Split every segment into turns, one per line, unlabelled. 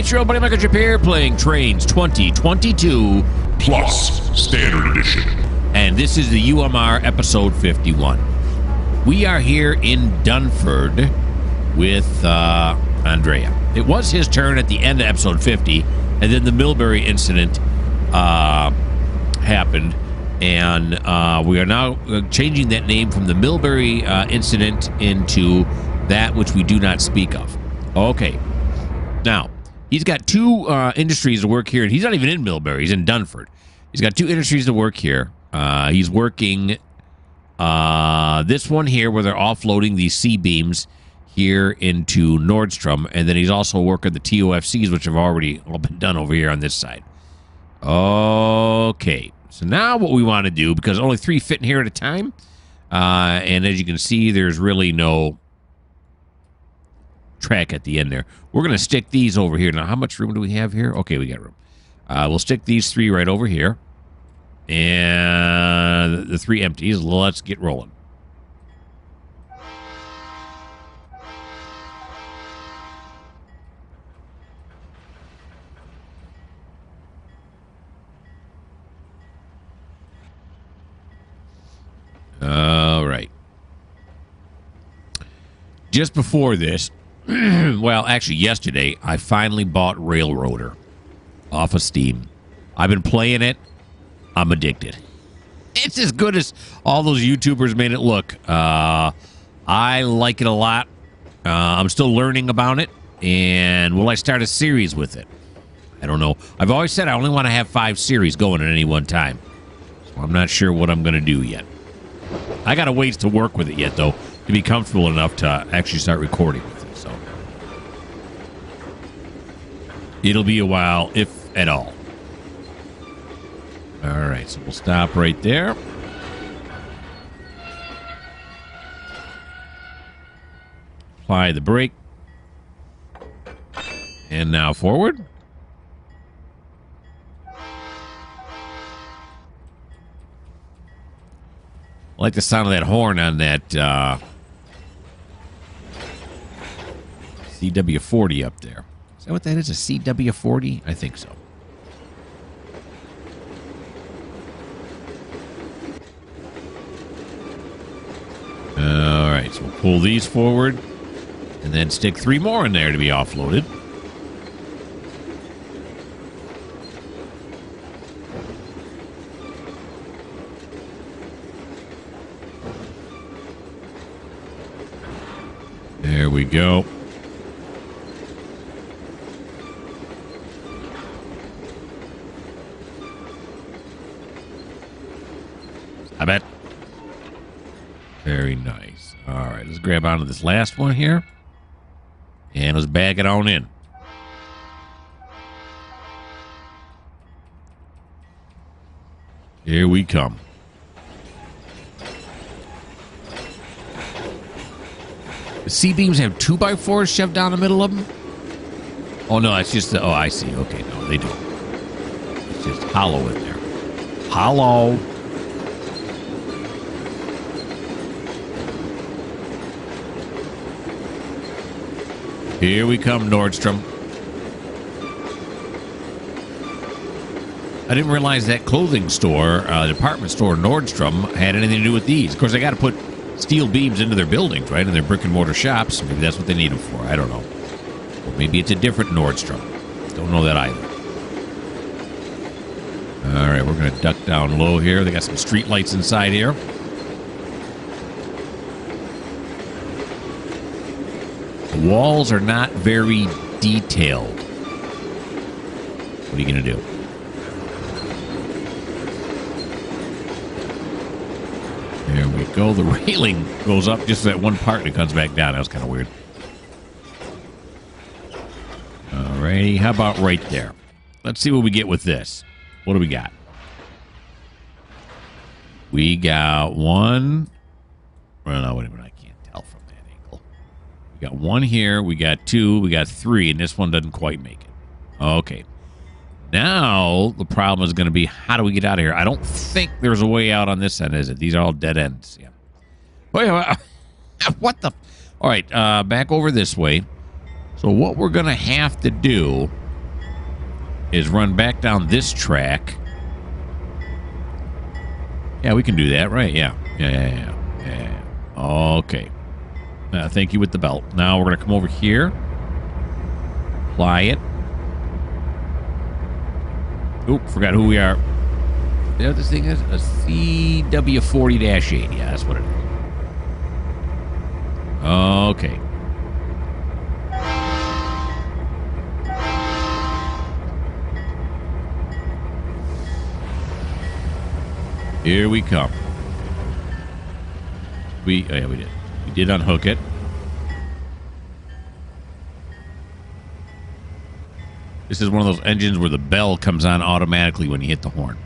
It's your old buddy Mikerowchip here playing Trainz 2022
Plus Standard Edition.
And this is the UMR episode 51. We are here in Dunford with Andrea. It was his turn at the end of episode 50, and then the Millbury incident happened, and we are now changing that name from the Millbury incident into that which we do not speak of. Okay. Now, he's got two industries to work here, and he's not even in Millbury. He's in Dunford. He's got two industries to work here. He's working this one here where they're offloading these C-beams here into Nordstrom, and then he's also working the TOFCs, which have already all been done over here on this side. Okay. So now what we want to do, because only 3 fit in here at a time, and as you can see, there's really no track at the end there. We're going to stick these over here. Now, how much room do we have here? Okay, we got room. We'll stick these 3 right over here. And the 3 empties. Let's get rolling. All right. Just before this, well, actually yesterday, I finally bought Railroader off of Steam. I've been playing it. I'm addicted. It's as good as all those YouTubers made it look. I like it a lot. I'm still learning about it. And will I start a series with it? I don't know. I've always said I only want to have 5 series going at any one time. So I'm not sure what I'm going to do yet. I got a ways to work with it yet, though, to be comfortable enough to actually start recording with it. So it'll be a while, if at all. All right, so we'll stop right there. Apply the brake. And now forward. I like the sound of that horn on that CW40 up there. Is that what that is? A CW40? I think so. All right, so we'll pull these forward and then stick 3 more in there to be offloaded. There we go. I bet. Very nice. All right, let's grab onto this last one here. And let's bag it on in. Here we come. The C-beams have 2x4s shoved down the middle of them? Oh, no, it's just... oh, I see. Okay, no, they do. It's just hollow in there. Hollow. Here we come, Nordstrom. I didn't realize that clothing store, department store Nordstrom, had anything to do with these. Of course, they got to put steel beams into their buildings, right? In their brick and mortar shops. Maybe that's what they need them for. I don't know. Or maybe it's a different Nordstrom. Don't know that either. All right, we're going to duck down low here. They got some street lights inside here. The walls are not very detailed. What are you going to do? There we go. The railing goes up just that one part and it comes back down. That was kind of weird. All righty. How about right there? Let's see what we get with this. What do we got? We got one. Well, no, wait a minute. I can't tell from that angle. We got one here. We got 2. We got 3. And this one doesn't quite make it. Okay. Now, the problem is going to be, how do we get out of here? I don't think there's a way out on this end, is it? These are all dead ends. Yeah. Wait, what the? All right, back over this way. So what we're going to have to do is run back down this track. Yeah, we can do that, right? Yeah. Okay. Thank you with the belt. Now we're going to come over here. Apply it. Oop, forgot who we are. You know what this thing is? A CW40-8. Yeah, that's what it is. Okay. Here we come. Oh yeah, we did. We did unhook it. This is one of those engines where the bell comes on automatically when you hit the horn.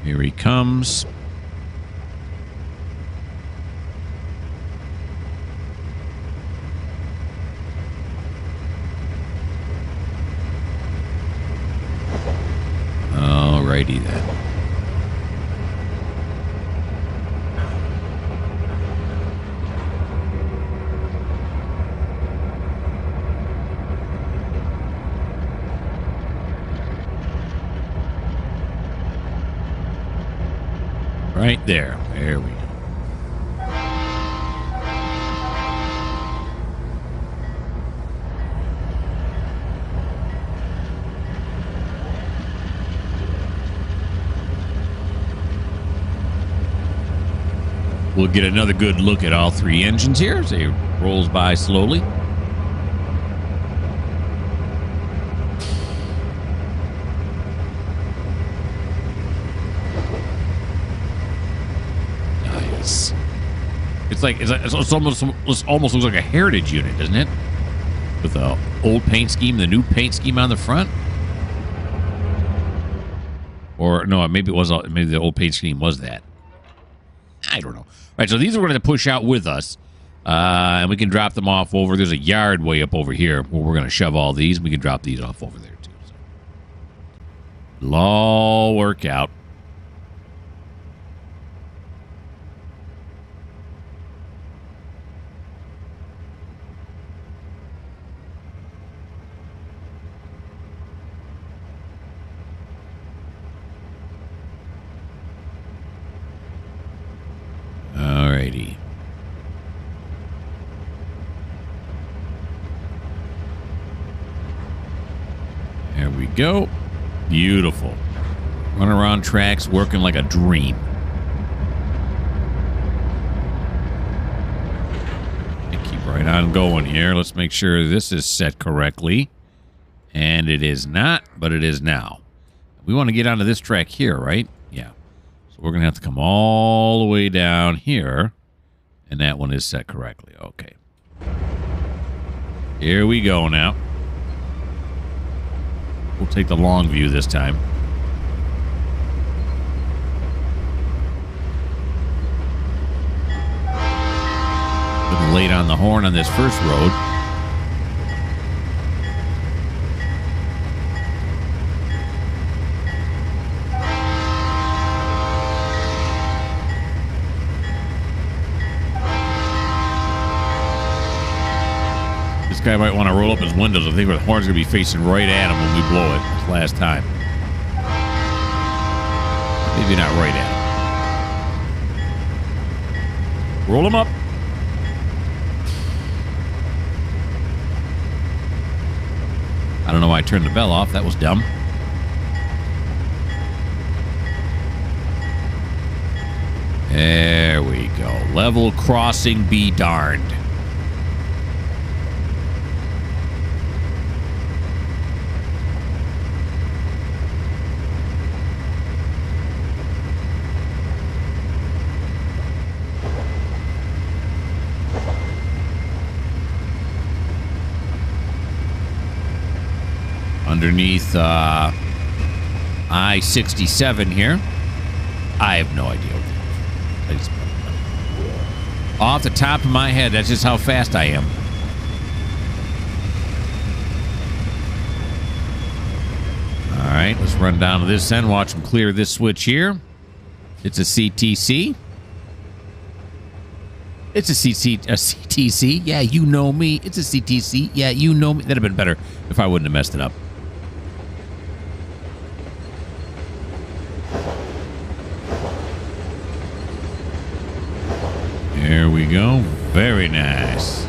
Here he comes. Alrighty then. Right there. There we go. We'll get another good look at all three engines here as it rolls by slowly. Nice. It almost looks like a heritage unit, doesn't it? With the old paint scheme, the new paint scheme on the front. Or no, maybe the old paint scheme was that. I don't know. All right, so these are going to push out with us, and we can drop them off over. There's a yard way up over here where we're going to shove all these. And we can drop these off over there too. So. It'll all work out. Alrighty. There we go. Beautiful. Running around tracks, working like a dream. And keep right on going here. Let's make sure this is set correctly. And it is not, but it is now. We want to get onto this track here, right? Yeah. So we're going to have to come all the way down here. And that one is set correctly. Okay. Here we go now. We'll take the long view this time. Little late on the horn on this first road. Guy might want to roll up his windows. I think the horn's going to be facing right at him when we blow it this last time. Maybe not right at him. Roll him up. I don't know why I turned the bell off. That was dumb. There we go. Level crossing be darned. Underneath I-67 here. I have no idea what that is. Off the top of my head, that's just how fast I am. All right, let's run down to this end. Watch them clear this switch here. It's a CTC. It's a CTC. Yeah, you know me. It's a CTC. Yeah, you know me. That'd have been better if I wouldn't have messed it up. There we go. Very nice.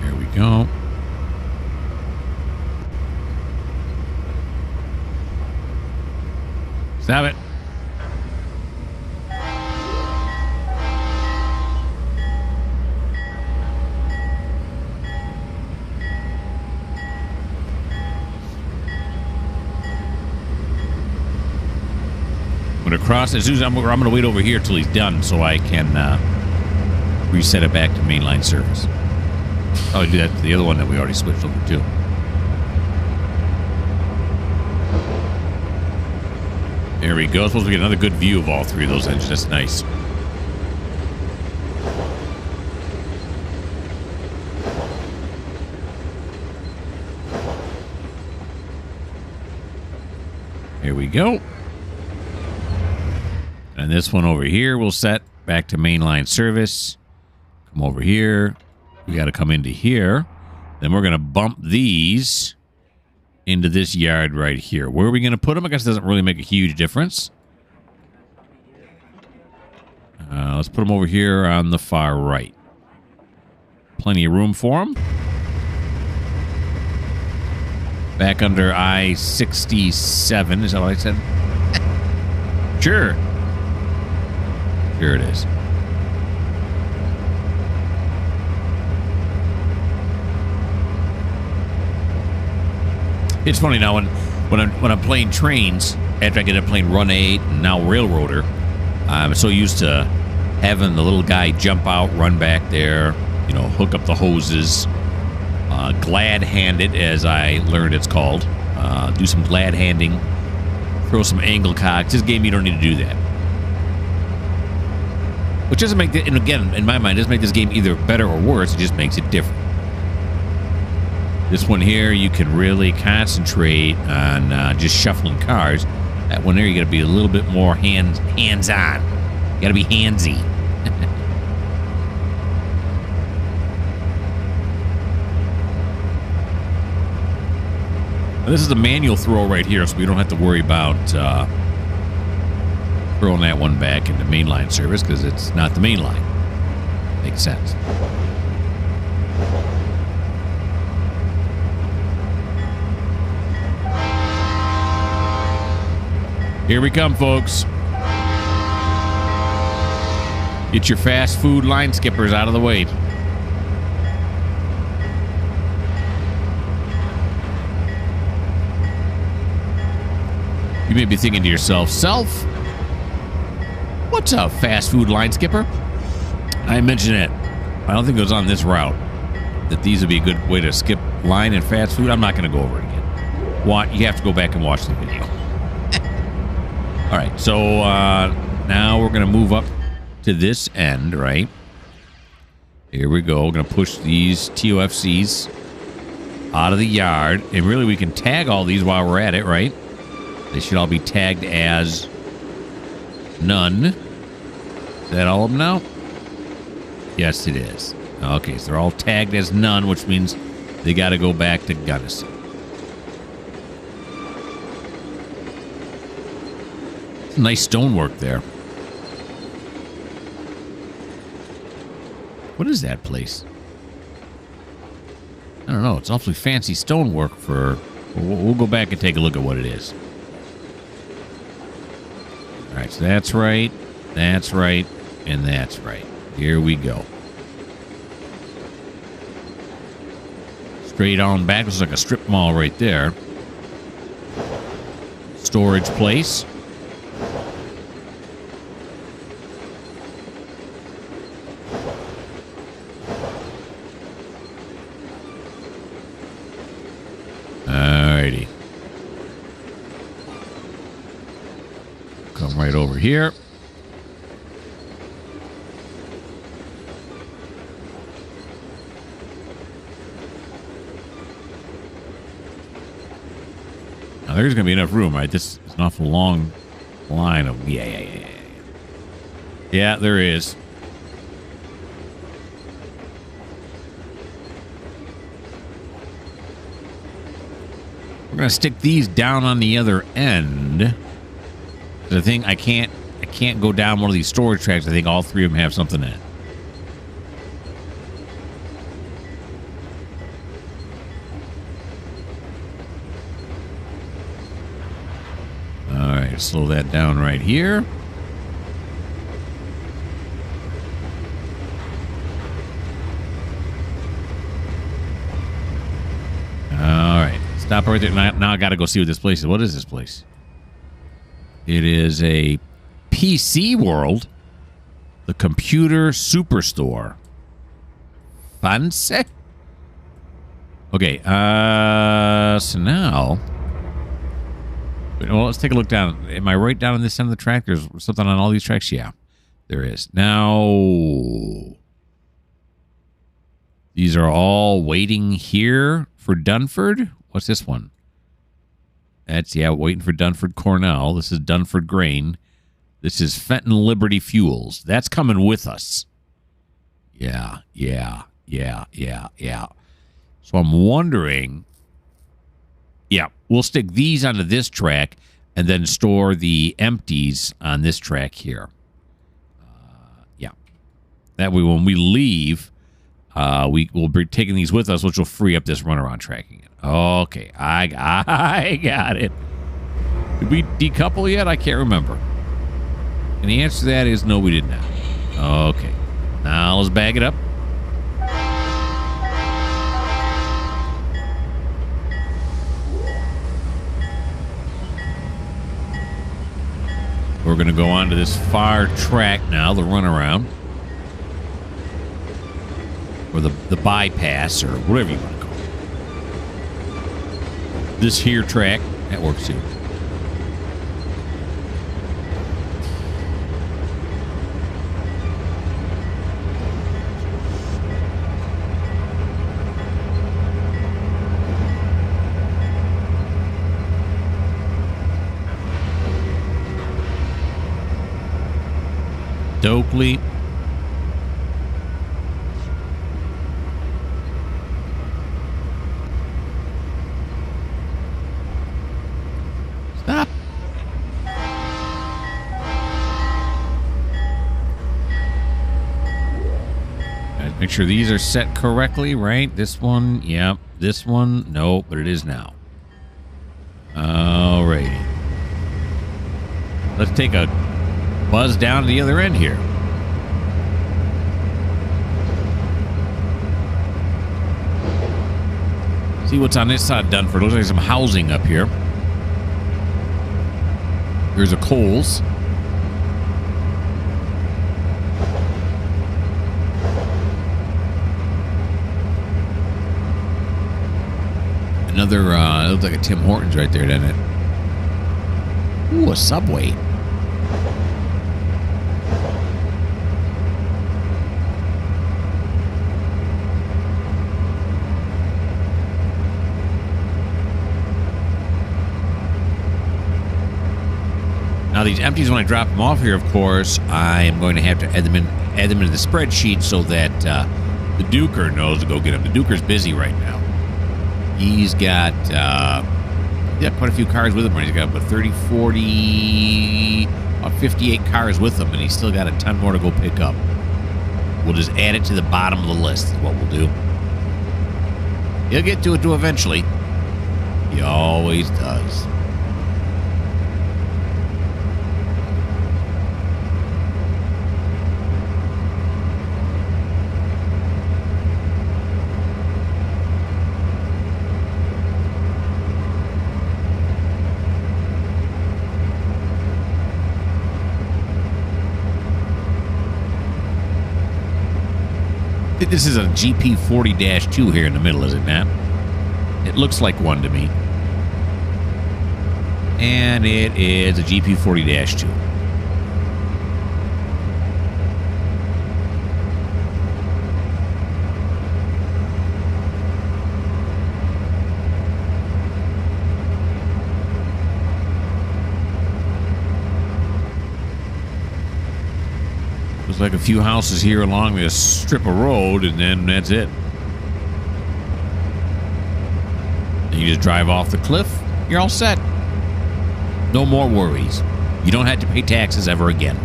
There we go. Stop it. Across as soon as I'm going to wait over here till he's done so I can reset it back to mainline service. Oh, do that to the other one that we already switched over to. There we go. Supposed to get another good view of all three of those engines. That's nice. Here we go. And this one over here we'll set back to mainline service. Come over here. We got to come into here. Then we're going to bump these into this yard right here. Where are we going to put them? I guess it doesn't really make a huge difference. Let's put them over here on the far right. Plenty of room for them. Back under I-67. Is that what I said? Sure. Here it is. It's funny now when I'm playing Trainz, after I get done playing Run 8 and now Railroader, I'm so used to having the little guy jump out, run back there, you know, hook up the hoses, glad-handed, as I learned it's called. Do some glad-handing, throw some angle cocks. This game, you don't need to do that. Which doesn't make, and again, in my mind, doesn't make this game either better or worse. It just makes it different. This one here, you can really concentrate on just shuffling cars. That one there, you got to be a little bit more hands-on. You got to be handsy. This is a manual throw right here, so we don't have to worry about throwing that one back into mainline service because it's not the main line. Makes sense. Here we come, folks. Get your fast food line skippers out of the way. You may be thinking to yourself, what's a fast food line skipper? I mentioned it. I don't think it was on this route that these would be a good way to skip line and fast food. I'm not going to go over it again. You have to go back and watch the video. All right, so now we're going to move up to this end, right? Here we go. We're going to push these TOFCs out of the yard. And really, we can tag all these while we're at it, right? They should all be tagged as none. Is that all of them now? Yes, it is. Okay, so they're all tagged as none, which means they got to go back to Gunnison. Nice stonework there. What is that place? I don't know. It's awfully fancy stonework for... We'll go back and take a look at what it is. All right, so that's right, and that's right. Here we go. Straight on back. Looks like a strip mall right there. Storage place. Alrighty. Come right over here. Now, there's going to be enough room, right? This is an awful long line of... Yeah. Yeah, there is. We're going to stick these down on the other end. The thing, I can't go down one of these storage tracks. I think all three of them have something in it. All right, slow that down right here. All right, stop right there. Now I got to go see what this place is. What is this place? It is a PC World, the computer superstore. Fancy. Okay, so now... Well, let's take a look down. Am I right down on this end of the track? There's something on all these tracks? Yeah, there is. Now, these are all waiting here for Dunford. What's this one? That's, yeah, waiting for Dunford Cornell. This is Dunford Grain. This is Fenton Liberty Fuels. That's coming with us. Yeah. So I'm wondering... Yeah, we'll stick these onto this track and then store the empties on this track here. Yeah. That way, when we leave, we'll be taking these with us, which will free up this runaround tracking. Okay, I got it. Did we decouple yet? I can't remember. And the answer to that is no, we did not. Okay. Now let's bag it up. We're going to go on to this far track now, the runaround. Or the bypass, or whatever you want to call it. This here track, that works too. Stokely. Stop. Gotta make sure these are set correctly, right? This one, yep. This one, no, but it is now. Alrighty. Let's take a buzz down to the other end here. See what's on this side of Dunford. Looks like some housing up here. There's a Kohl's. Another, it looks like a Tim Hortons right there, doesn't it? Ooh, a Subway. Now, these empties, when I drop them off here, of course, I am going to have to add them into the spreadsheet so that the Duker knows to go get them. The Duker's busy right now. He's got quite a few cars with him. He's got about 30, 40, about 58 cars with him, and he's still got a ton more to go pick up. We'll just add it to the bottom of the list is what we'll do. He'll get to it too eventually. He always does. This is a GP40-2 here in the middle, is it, Matt? It looks like one to me. And it is a GP40-2. like a few houses here along this strip of road, and then that's it. And you just drive off the cliff, you're all set. No more worries. You don't have to pay taxes ever again.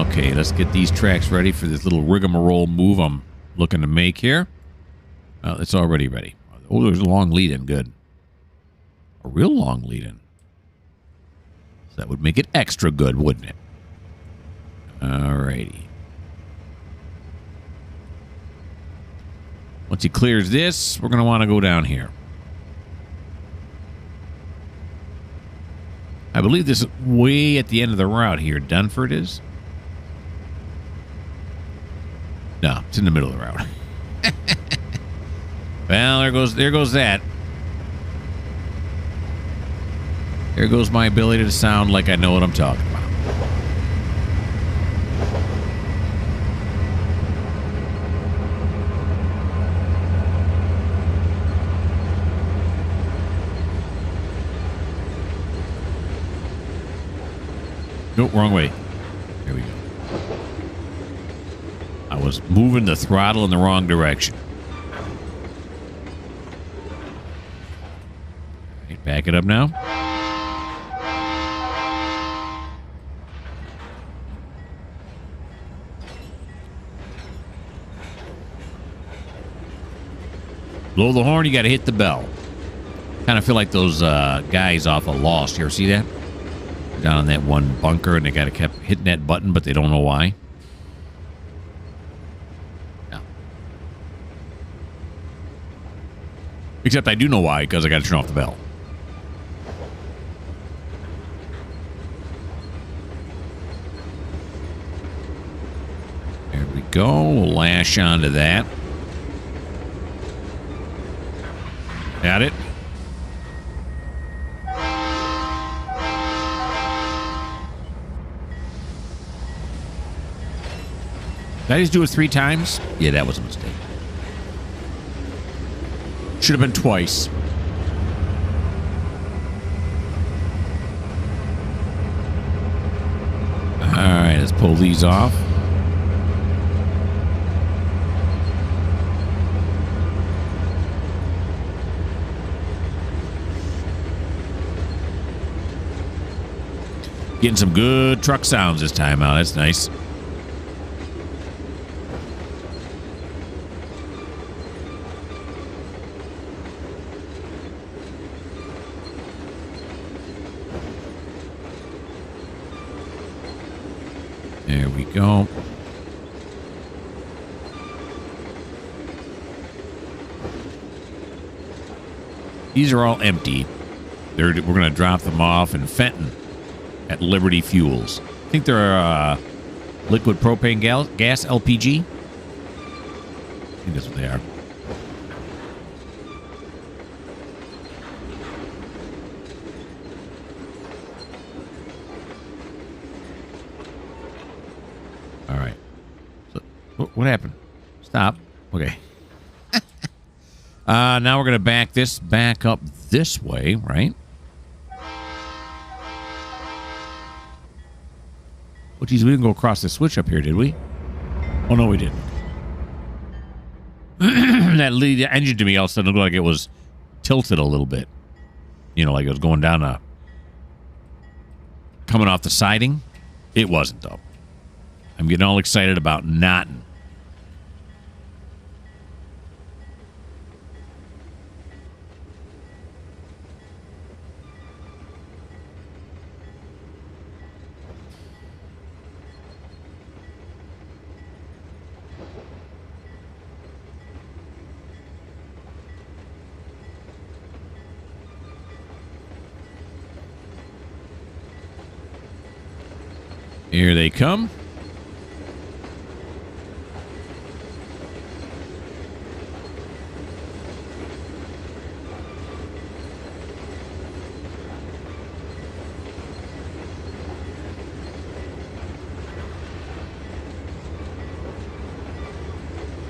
Okay, let's get these tracks ready for this little rigmarole move I'm looking to make here. It's already ready. Oh, there's a long lead-in. Good. A real long lead-in. So that would make it extra good, wouldn't it? Alrighty. Once he clears this, we're going to want to go down here. I believe this is way at the end of the route here. Dunford is? No, it's in the middle of the route. Well, there goes that. There goes my ability to sound like I know what I'm talking about. Nope, wrong way. There we go. I was moving the throttle in the wrong direction. Right, back it up now. Blow the horn, you got to hit the bell. Kind of feel like those guys off of Lost. You ever see that? Down in that one bunker, and they got to keep hitting that button, but they don't know why. No. Except I do know why, because I got to turn off the bell. There we go. We'll lash onto that. Got it. Did I just do it 3 times? Yeah, that was a mistake. Should have been twice. Alright, let's pull these off. Getting some good truck sounds this time out. That's nice. There we go. These are all empty. We're going to drop them off in Fenton at Liberty Fuels. I think they're liquid propane gas, LPG. I think that's what they are. All right. So, what happened? Stop. Okay. Now we're going to back this back up this way, right? Oh, geez, we didn't go across the switch up here, did we? Oh, no, we didn't. That lead engine to me all of a sudden looked like it was tilted a little bit. You know, like it was going down coming off the siding. It wasn't, though. I'm getting all excited about knotting. Here they come.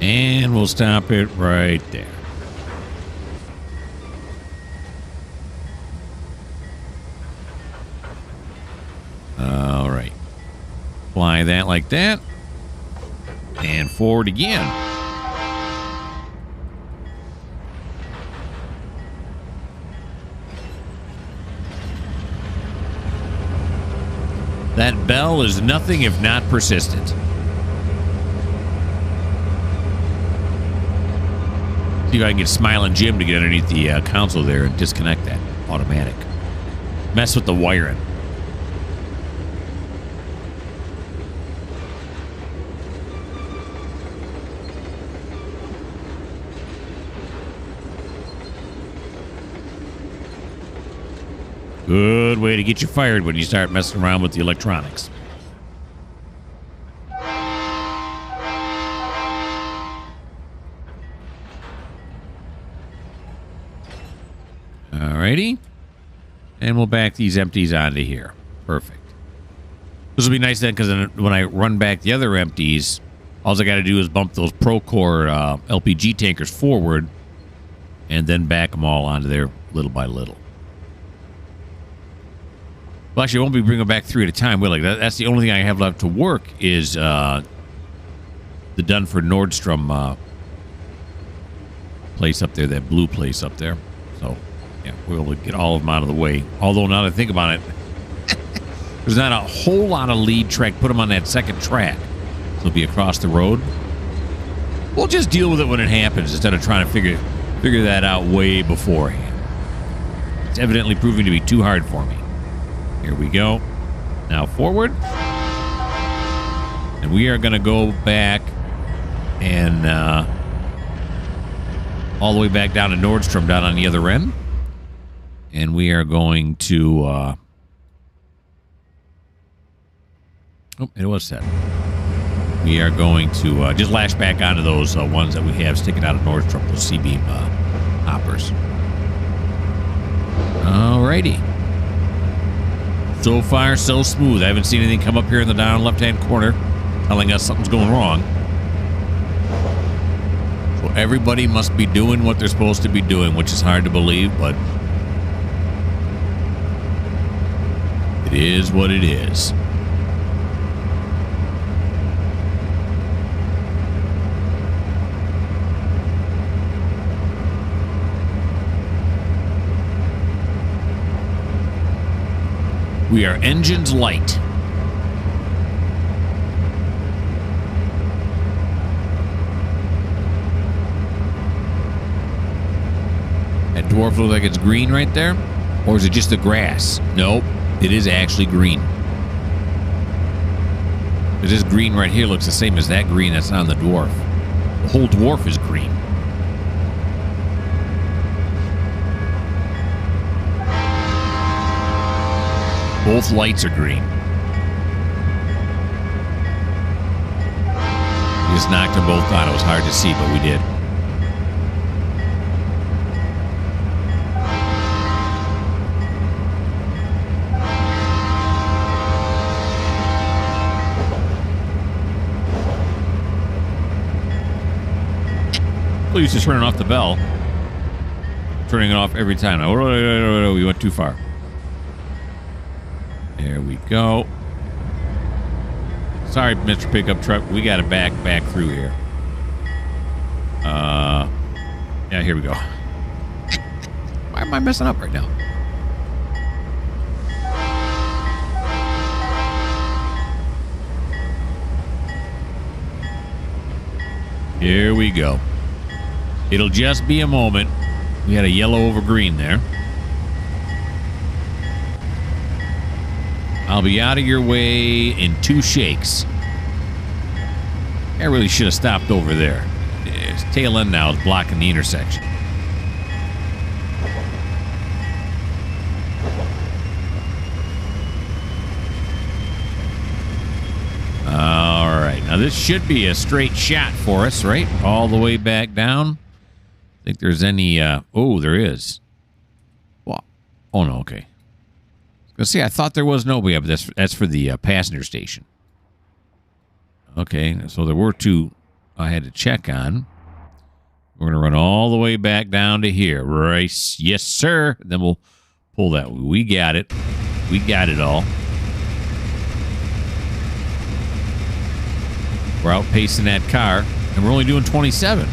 And we'll stop it right there. Fly that like that. And forward again. That bell is nothing if not persistent. See if I can get Smiling Jim to get underneath the console there and disconnect that automatic. Mess with the wiring. Good way to get you fired when you start messing around with the electronics. Alrighty. And we'll back these empties onto here. Perfect. This will be nice then, because when I run back the other empties, all I got to do is bump those Procore LPG tankers forward and then back them all onto there little by little. Well, actually, I won't be bringing back 3 at a time, will I? That's the only thing I have left to work is the Dunford Nordstrom place up there, that blue place up there. So, yeah, we'll get all of them out of the way. Although, now that I think about it, there's not a whole lot of lead track. Put them on that second track. So it'll be across the road. We'll just deal with it when it happens instead of trying to figure that out way beforehand. It's evidently proving to be too hard for me. Here we go. Now forward. And we are going to go back and all the way back down to Nordstrom down on the other end. And we are going to... oh, it was set. We are going to just lash back onto those ones that we have sticking out of Nordstrom, those C-beam hoppers. Alrighty. So far, so smooth. I haven't seen anything come up here in the down left-hand corner telling us something's going wrong. So everybody must be doing what they're supposed to be doing, which is hard to believe, but it is what it is. We are engines light. That dwarf looks like it's green right there? Or is it just the grass? Nope, it is actually green. But this green right here looks the same as that green that's on the dwarf. The whole dwarf is green. Both lights are green. We just knocked them both on. It was hard to see, but we did. Well, used to turning off the bell. Turning it off every time. Oh, we went too far. There we go. Sorry, Mr. Pickup Truck. We got to back through here. Yeah, here we go. Why am I messing up right now? Here we go. It'll just be a moment. We had a yellow over green there. I'll be out of your way in 2 shakes. I really should have stopped over there. His tail end now is blocking the intersection. All right. Now, this should be a straight shot for us, right? All the way back down. I think there's any... oh, there is. Well, oh, no, okay. See, I thought there was nobody up. That's for the passenger station. Okay, so there were 2 I had to check on. We're going to run all the way back down to here. Right? Yes, sir. Then we'll pull that. We got it. We got it all. We're outpacing that car, and we're only doing 27.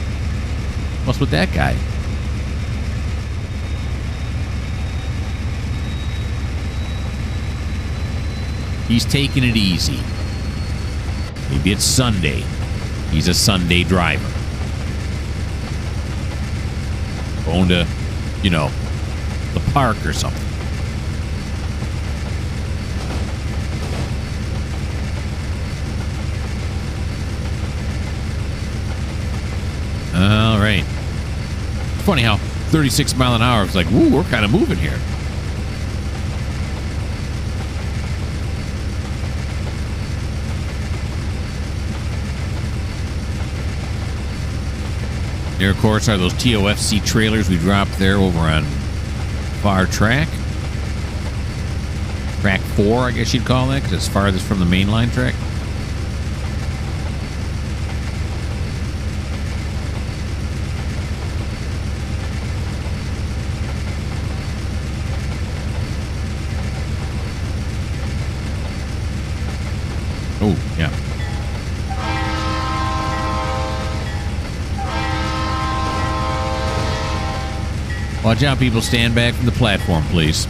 What's with that guy? He's taking it easy. Maybe it's Sunday. He's a Sunday driver. Going to, you know, the park or something. All right. It's funny how 36 mile an hour is like, woo, we're kind of moving here. Here, of course, are those TOFC trailers we dropped there over on Far Track. Track 4, I guess you'd call that, because it's farthest from the mainline track. Oh, yeah. Watch out, people. Stand back from the platform, please.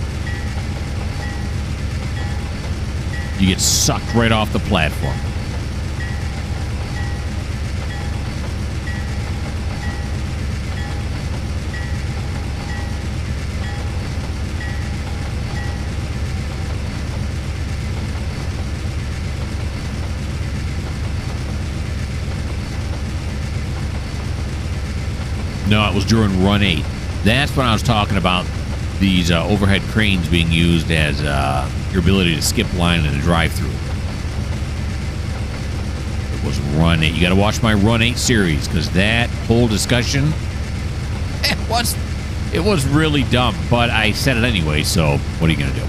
You get sucked right off the platform. No, it was during Run 8. That's when I was talking about these overhead cranes being used as your ability to skip line in a drive-through. It was Run 8. You got to watch my Run 8 series, because that whole discussion, it was really dumb, but I said it anyway, so what are you going to do?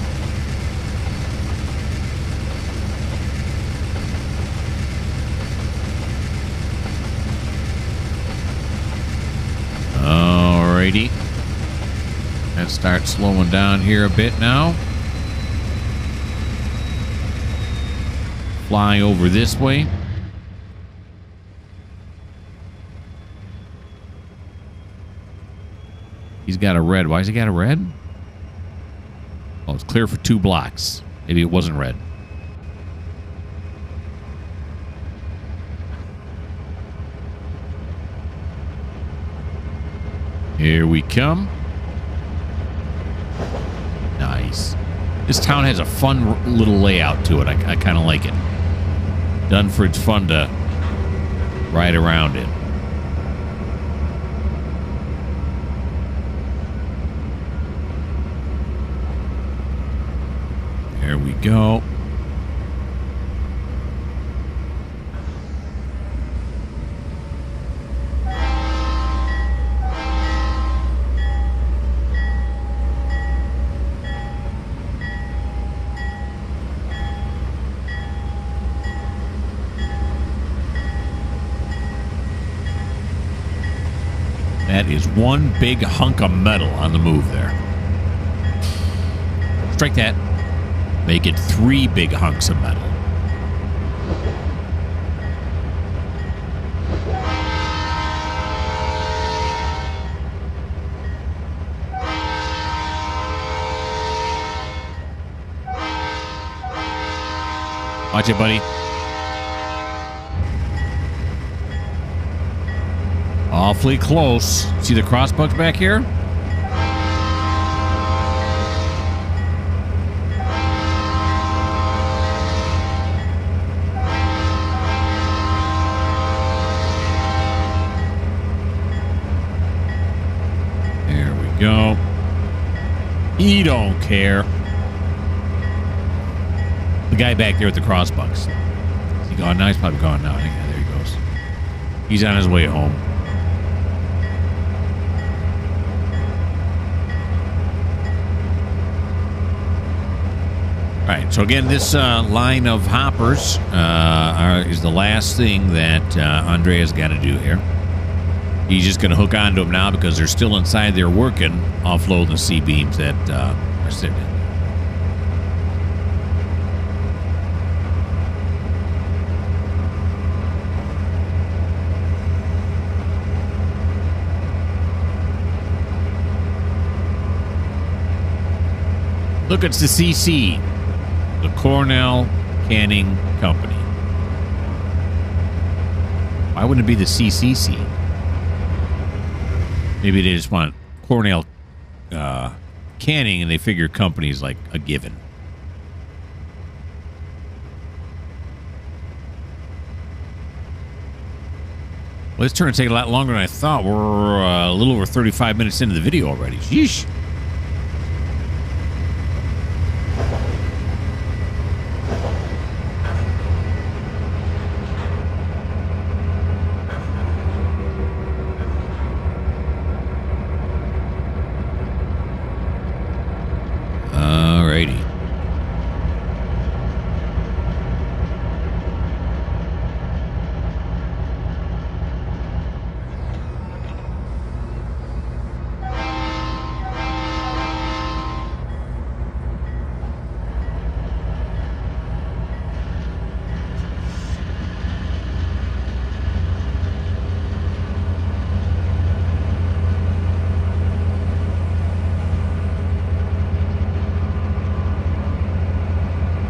Alrighty. Let's start slowing down here a bit now. Fly over this way. He's got a red. Why has he got a red? Oh, it's clear for 2 blocks. Maybe it wasn't red. Here we come. Nice. This town has a fun little layout to it. I kind of like it. Dunford's fun to ride around in. There we go. That is one big hunk of metal on the move there. Strike that. Make it 3 big hunks of metal. Watch it, buddy. Awfully close. See the crossbucks back here? There we go. He don't care. The guy back there with the crossbucks. Is he gone now? He's probably gone now. Yeah, there he goes. He's on his way home. All right, so again, this line of hoppers is the last thing that Andrea's got to do here. He's just going to hook onto them now because they're still inside there working, offloading the C-beams that are sitting in. Look, it's the CC, the Cornell Canning Company. Why wouldn't it be the CCC? Maybe they just want Cornell canning, and they figure company's like a given. Well, this turned to take a lot longer than I thought. We're a little over 35 minutes into the video already. Sheesh. Alrighty.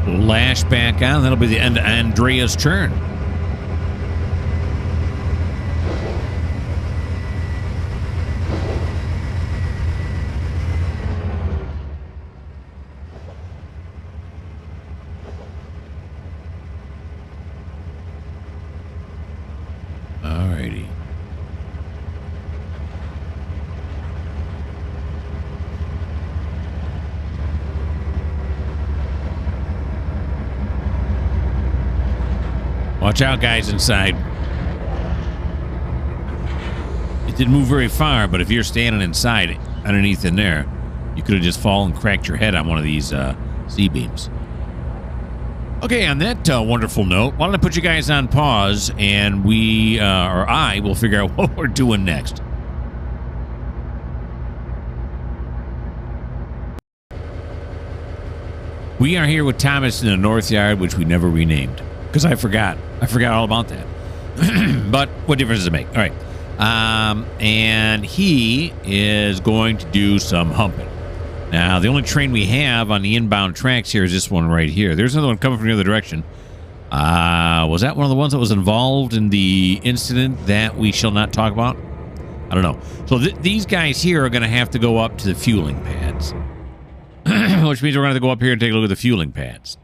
Lash back on. That'll be the end of Andrea's turn. Alrighty. Watch out, guys, inside. It didn't move very far, but if you're standing inside, underneath in there, you could have just fallen and cracked your head on one of these C-beams. Okay, on that wonderful note, why don't I put you guys on pause, and we, or I, will figure out what we're doing next. We are here with Thomas in the North Yard, which we never renamed. Because I forgot. I forgot all about that. But what difference does it make? All right. And he is going to do some humping. Now, the only train we have on the inbound tracks here is this one right here. There's another one coming from the other direction. Was that one of the ones that was involved in the incident that we shall not talk about? I don't know. So these guys here are going to have to go up to the fueling pads. Which means we're going to go up here and take a look at the fueling pads.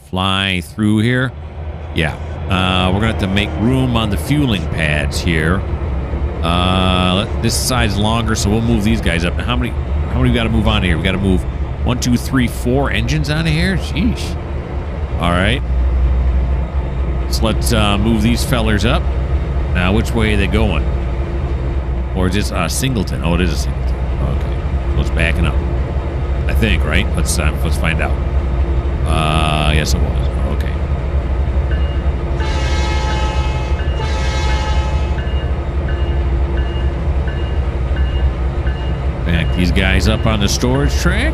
Fly through here. Yeah. We're going to have to make room on the fueling pads here. This side's longer, so we'll move these guys up. Now, how many we got to move on here? We got to move 1, 2, 3, 4 engines out of here? Sheesh. All right. So let's move these fellers up. Now, which way are they going? Or is this Singleton? Oh, it is a Singleton. Okay. So it's backing up. I think, right? Let's find out. Yes, it was. Okay. Back these guys up on the storage track.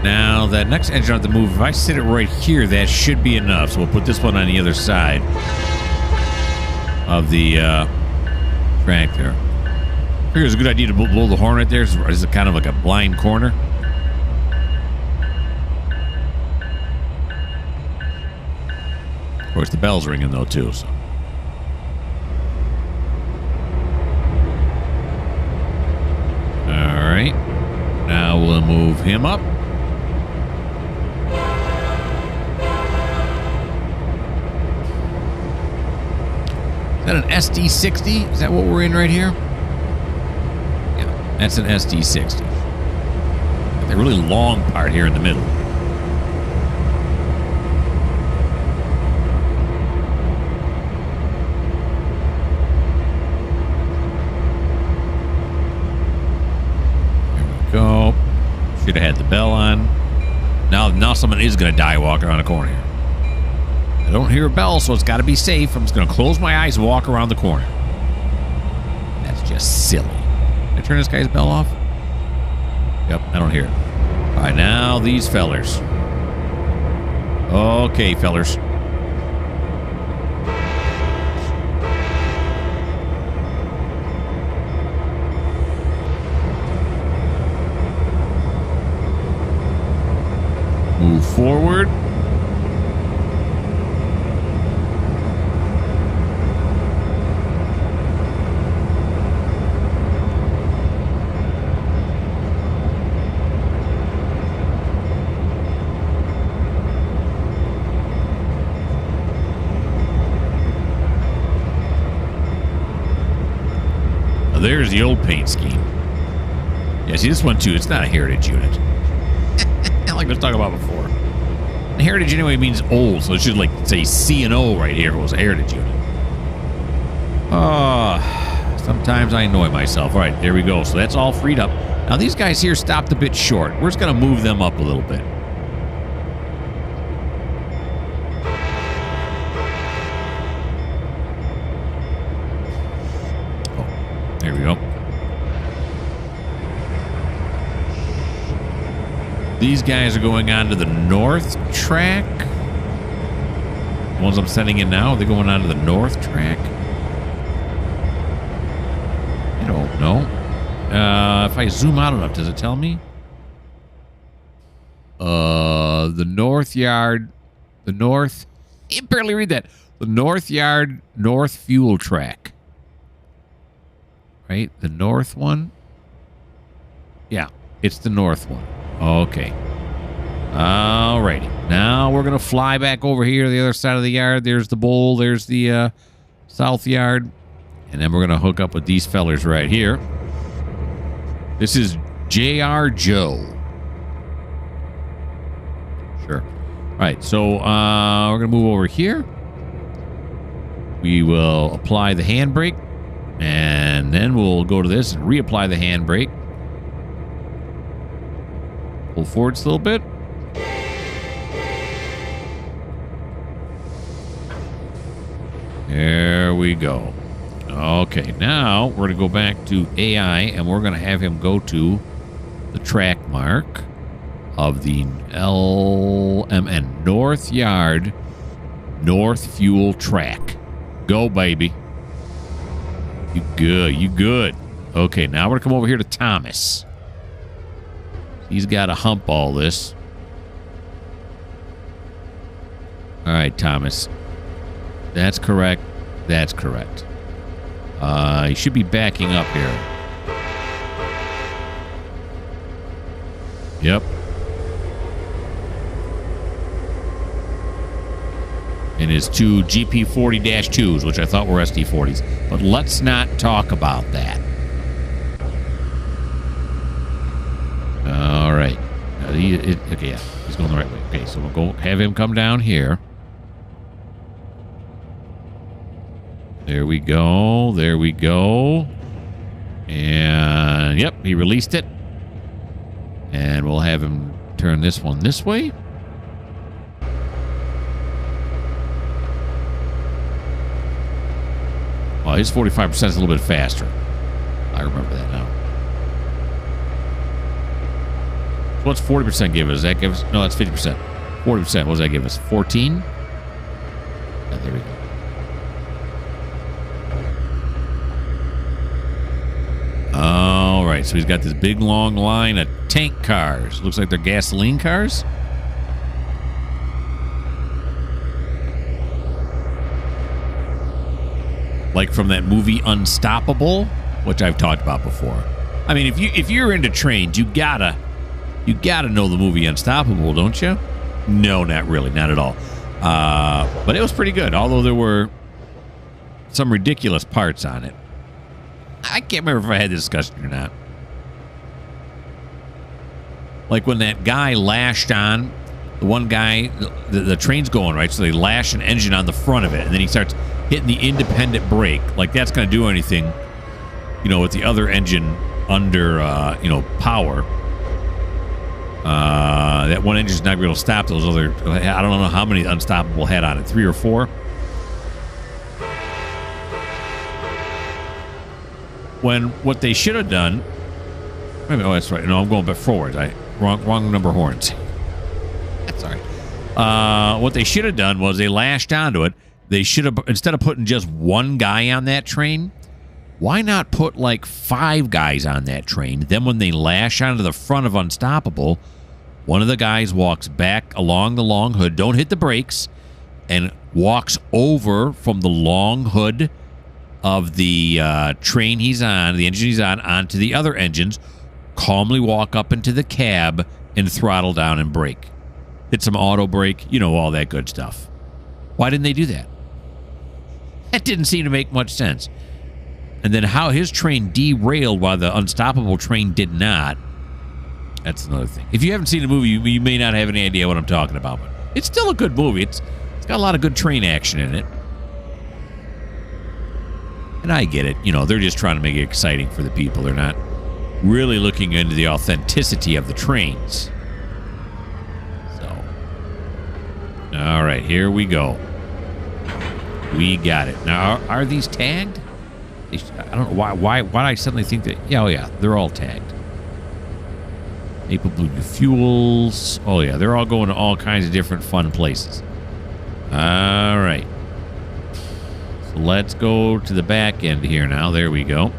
Now, that next engine I have to move, if I sit it right here, that should be enough. So we'll put this one on the other side of the track there. I figure it's a good idea to blow the horn right there. It's kind of like a blind corner. Of course, the bell's ringing, though, too. So. All right. Now we'll move him up. Is that an SD60? Is that what we're in right here? Yeah, that's an SD60. Got the really long part here in the middle. There we go. Should have had the bell on. Now someone is going to die walking around the corner here. I don't hear a bell, so it's got to be safe. I'm just going to close my eyes and walk around the corner. That's just silly. Did I turn this guy's bell off? Yep, I don't hear it. All right, now these fellers. Okay, fellers. Move forward. There's the old paint scheme. Yeah, see this one too. It's not a heritage unit. Like I was talking about before. And heritage anyway means old, so it should like say C and O right here if it was a heritage unit. Sometimes I annoy myself. All right, there we go. So that's all freed up. Now these guys here stopped a bit short. We're just gonna move them up a little bit. There we go. These guys are going on to the north track. The ones I'm sending in now, they're going on to the north track. I don't know. If I zoom out enough, does it tell me? The north yard, the north. You can barely read that. The north yard, north fuel track. Right? The north one? Yeah, it's the north one. Okay. Alrighty. Now we're going to fly back over here to the other side of the yard. There's the bowl. There's the south yard. And then we're going to hook up with these fellers right here. This is J.R. Joe. Sure. All right, so we're going to move over here. We will apply the handbrake. And then we'll go to this and reapply the handbrake. Pull forward just a little bit. There we go. Okay, now we're going to go back to AI, and we're going to have him go to the track mark of the LMN, North Yard, North Fuel Track. Go, baby. You good. You good. Okay, now we're going to come over here to Thomas. He's got to hump all this. All right, Thomas. That's correct. That's correct. He should be backing up here. Yep. And his two GP40-2s, which I thought were SD40s. But let's not talk about that. All right. Okay, yeah. He's going the right way. Okay, so we'll go have him come down here. There we go. There we go. And, yep, he released it. And we'll have him turn this one this way. Well, his 45% is a little bit faster. I remember that now. So what's 40% give us? Does that give us? No, that's 50%. 40%. What does that give us? 14? Yeah, there we go. All right, so he's got this big long line of tank cars. Looks like they're gasoline cars. Like from that movie Unstoppable, which I've talked about before. I mean, if you're into trains, you gotta know the movie Unstoppable, don't you? No, not really, not at all. But it was pretty good, although there were some ridiculous parts on it. I can't remember if I had this discussion or not. Like when that guy lashed on, the one guy, the train's going, right? So they lash an engine on the front of it, and then he starts hitting the independent brake. Like that's going to do anything, you know, with the other engine under, power. That one engine's not going to be able to stop those other, I don't know how many Unstoppable had on it, 3 or 4. When what they should have done, oh, that's right. No, I'm going back forward. Wrong number of horns. That's all right. What they should have done was they lashed onto it. They should have, instead of putting just one guy on that train, why not put like 5 guys on that train? Then when they lash onto the front of Unstoppable, One of the guys walks back along the long hood, don't hit the brakes, and walks over from the long hood of the train he's on, the engine he's on, onto the other engines, calmly walk up into the cab and throttle down and brake. Hit some auto brake, you know, all that good stuff. Why didn't they do that? That didn't seem to make much sense. And then how his train derailed while the unstoppable train did not, that's another thing. If you haven't seen the movie, you may not have any idea what I'm talking about, but it's still a good movie. It's got a lot of good train action in it. And I get it. You know, they're just trying to make it exciting for the people. They're not really looking into the authenticity of the trains. So, all right, here we go. We got it. Now, are these tagged? I don't know why did I suddenly think that? Yeah, oh yeah, they're all tagged. Maple Blue Fuels. Oh yeah, they're all going to all kinds of different fun places. All right. So let's go to the back end here now. There we go.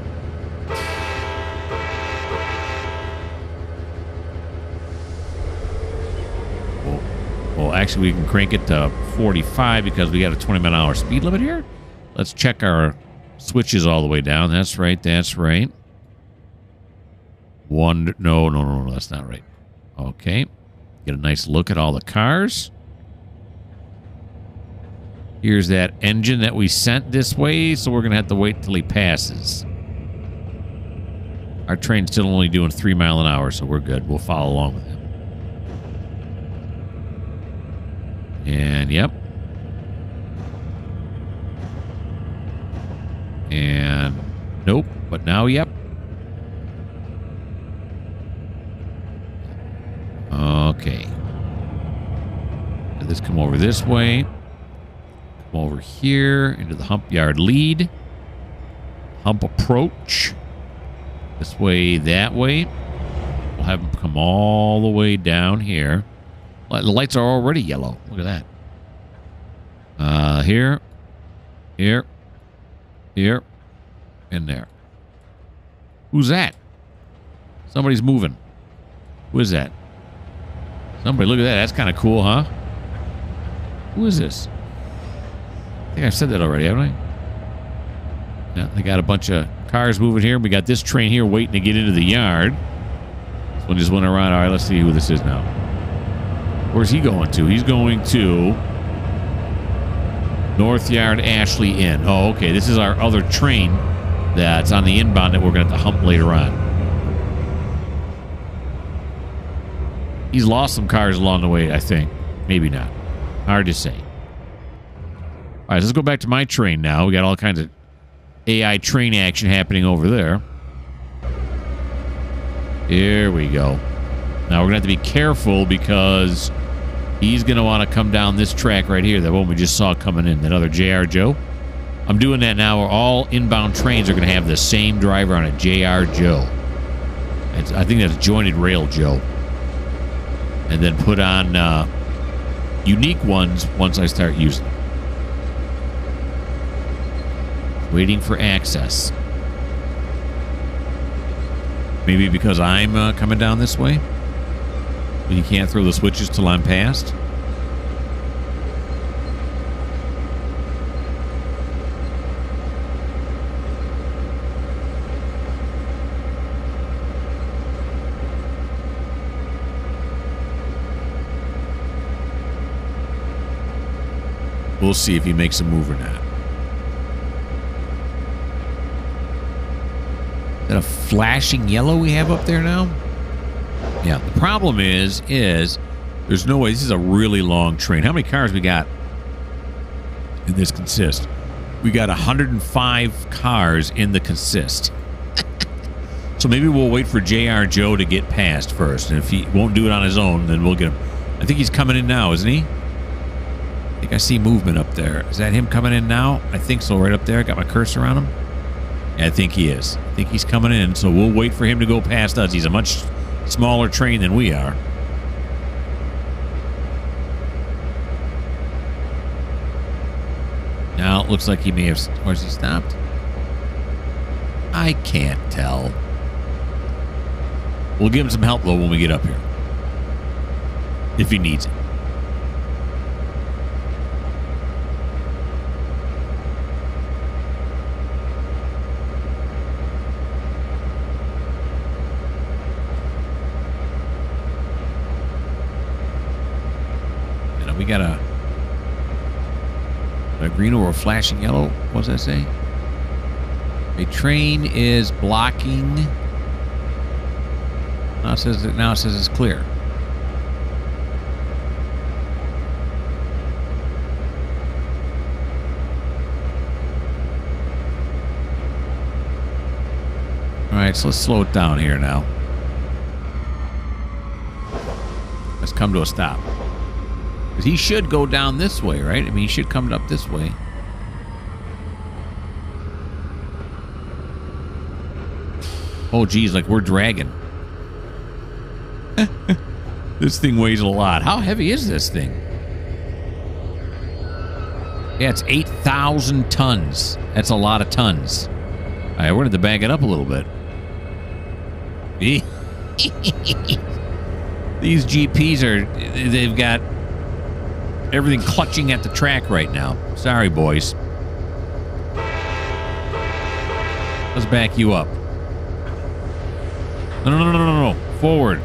Well, actually, we can crank it to 45 because we got a 20-mile-an-hour speed limit here. Let's check our switches all the way down. That's right. That's right. No, that's not right. Okay. Get a nice look at all the cars. Here's that engine that we sent this way, so we're going to have to wait till he passes. Our train's still only doing 3 miles an hour, so we're good. We'll follow along with him. And, yep. And, nope. But now, yep. Okay. Let this come over this way. Come over here into the hump yard lead. Hump approach. This way, that way. We'll have them come all the way down here. The lights are already yellow. Look at that. Here. Here. Here. And there. Who's that? Somebody's moving. Who is that? Somebody, look at that. That's kind of cool, huh? Who is this? I think I've said that already, haven't I? Yeah, they got a bunch of cars moving here. We got this train here waiting to get into the yard. This one just went around. All right, let's see who this is now. Where's he going to? He's going to North Yard Ashley Inn. Oh, okay. This is our other train that's on the inbound that we're going to have to hump later on. He's lost some cars along the way, I think. Maybe not. Hard to say. All right, let's go back to my train now. We got all kinds of AI train action happening over there. Here we go. Now we're going to have to be careful because he's going to want to come down this track right here, that one we just saw coming in, that other JR Joe. I'm doing that now where all inbound trains are going to have the same driver on a JR Joe. I think that's Jointed Rail Joe. And then put on unique ones once I start using them. Waiting for access. Maybe because I'm coming down this way? But you can't throw the switches till I'm past? We'll see if he makes a move or not. Is that a flashing yellow we have up there now? Yeah, the problem is there's no way. This is a really long train. How many cars we got in this consist? We got 105 cars in the consist. So maybe we'll wait for JR Joe to get past first. And if he won't do it on his own, then we'll get him. I think he's coming in now, isn't he? I think I see movement up there. Is that him coming in now? I think so, right up there. Got my cursor on him. Yeah, I think he is. I think he's coming in, so we'll wait for him to go past us. He's a much smaller train than we are. Now it looks like he may have... Where's he stopped? I can't tell. We'll give him some help, though, when we get up here. if he needs it. And we got a green or a flashing yellow. What does that say? A train is blocking. Now it says it's clear. All right, so let's slow it down here now. Let's come to a stop. Because he should go down this way, right? I mean, he should come up this way. Oh, geez, like we're dragging. This thing weighs a lot. How heavy is this thing? Yeah, it's 8,000 tons. That's a lot of tons. All right, we're going to bag it up a little bit. These GPs they've got everything clutching at the track right now. Sorry, boys. Let's back you up. No. Forward.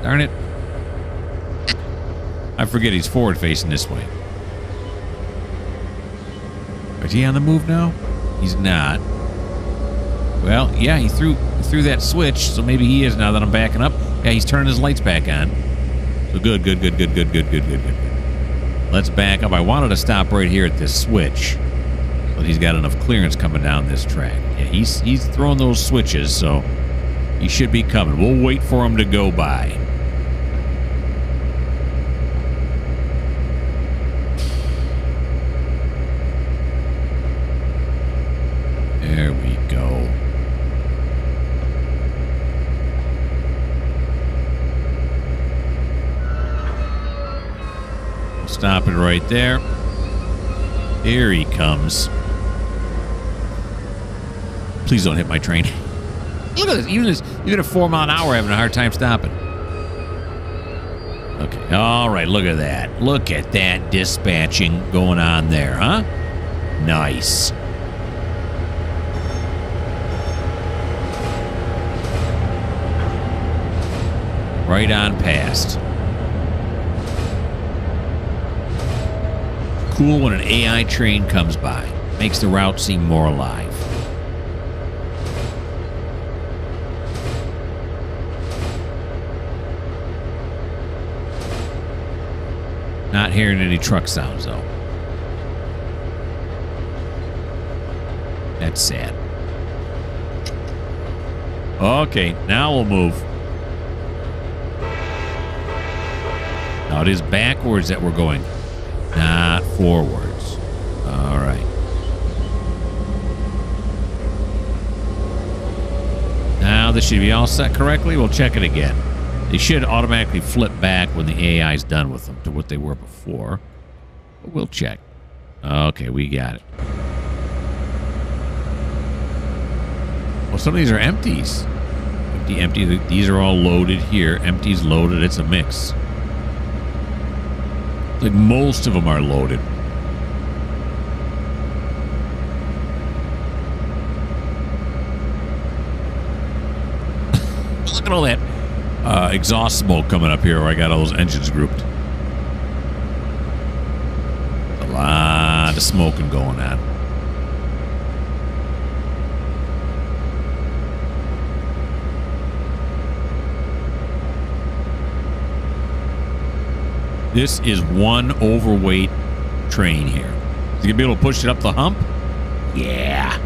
Darn it. I forget he's forward facing this way. Is he on the move now? He's not. Well, yeah, he threw that switch, so maybe he is now that I'm backing up. Yeah, he's turning his lights back on. So good. Let's back up. I wanted to stop right here at this switch, but he's got enough clearance coming down this track. Yeah, he's throwing those switches, so he should be coming. We'll wait for him to go by. There we go. Stop it right there. Here he comes. Please don't hit my train. Look at this. Even at 4 mile an hour, having a hard time stopping. Okay. All right. Look at that. Look at that dispatching going on there, huh? Nice. Right on past. Cool when an AI train comes by. Makes the route seem more alive. Not hearing any truck sounds, though. That's sad. Okay, now we'll move. Now it is backwards that we're going, not forwards. All right. Now this should be all set correctly. We'll check it again. They should automatically flip back when the AI is done with them to what they were before. But we'll check. Okay, we got it. Well, some of these are empties. Empty. These are all loaded here. Empties loaded. It's a mix. Like most of them are loaded. Look at all that exhaust smoke coming up here where I got all those engines grouped. A lot of smoking going on. This is one overweight train here. Is he going to be able to push it up the hump? Yeah.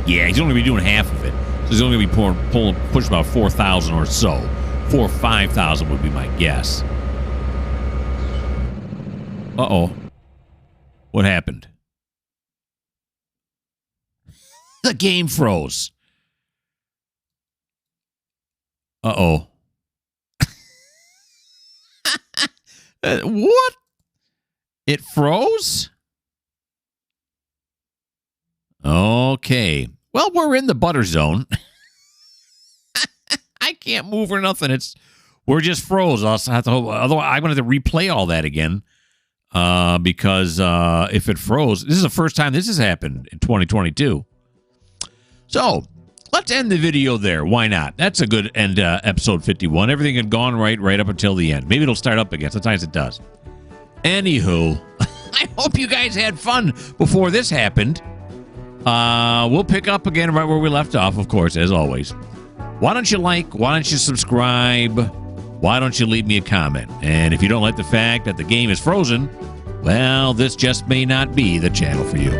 Yeah, he's only going to be doing half of it. So he's only going to be push about 4,000 or so. 4,000 or 5,000 would be my guess. Uh-oh. What happened? The game froze. Uh-oh. What? It froze? Okay. Well, we're in the butter zone. I can't move or nothing. we're just froze. I'll have to, otherwise, I'm going to have to replay all that again because if it froze, this is the first time this has happened in 2022. So let's end the video there. Why not? That's a good end, episode 51. Everything had gone right up until the end. Maybe it'll start up again. Sometimes it does. Anywho, I hope you guys had fun before this happened. We'll pick up again right where we left off, of course, as always. Why don't you like? Why don't you subscribe? Why don't you leave me a comment? And if you don't like the fact that the game is frozen, well, this just may not be the channel for you.